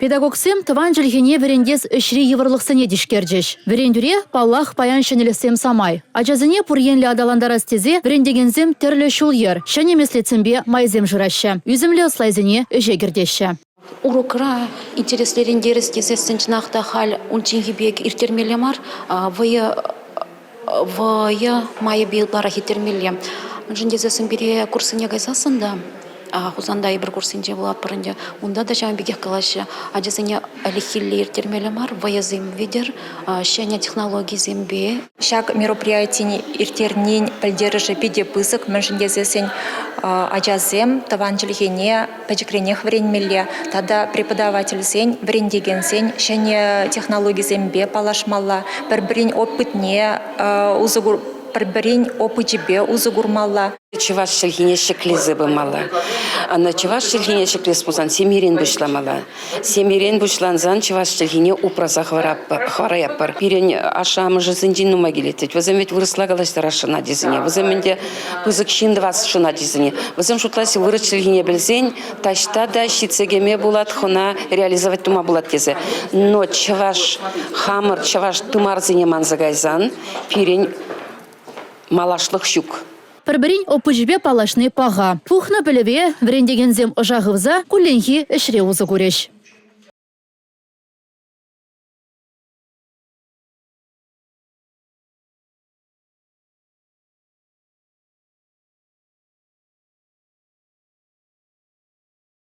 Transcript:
Педагогсем тыван жылгене верендес үшри еврлықсыне дишкердеш. Верендюре паллах паян шенелесем самай. Ажазыне пурьенлі адаландарас тезе верендегензем терлі шул ер. Шанемеслецембе майзем жыраща. Үзімлі слайзыне үжегірдеші. Урокра интереслерин дерес тезесін жинақта хал унчингибек иртермелемар вая майы билбара хитермеле. Жіндезесін бере курсыне гайсасында. Хузанда бір курсынче булат парынча. Унда да жаңа бигех калашы. Ажасыне алихилли иртермелемар ваязым видер шаня технологий зембе. Шак мероприятий иртернин пальдерыжы пиде пысык мэнжіндезесін ажазем таванчылгене пәжікренех вренмелле. Тада преподаватель зен врендеген зен шаня технологий зембе палашмалла. Бір-бірін опытне узыгур бір-бірін опычыбе узыгурмалла. Чеваш шелгине шеклезе бымала. Ана чеваш шелгине шеклез бузан семирен бышламала. Семирен бышланзан чеваш шелгине упраза хвараяппар. Пирен ашамы жызындин нума келетет. Вазем ведь выросла галаштар ашына дезіне. Вазем менде пызык шиндвас шына дезіне. Вазем шутласи вырос шелгине білзен, ташта да щицегеме булат хона реализовать тума булат тезе. Но чеваш хамыр, чеваш тумарзине манзагайзан, пирен малашлық щук. Пірбірін опыжбе палашны паға. Пухна біліве врендегензем ұжағывза күлленхи ішре узы көреш.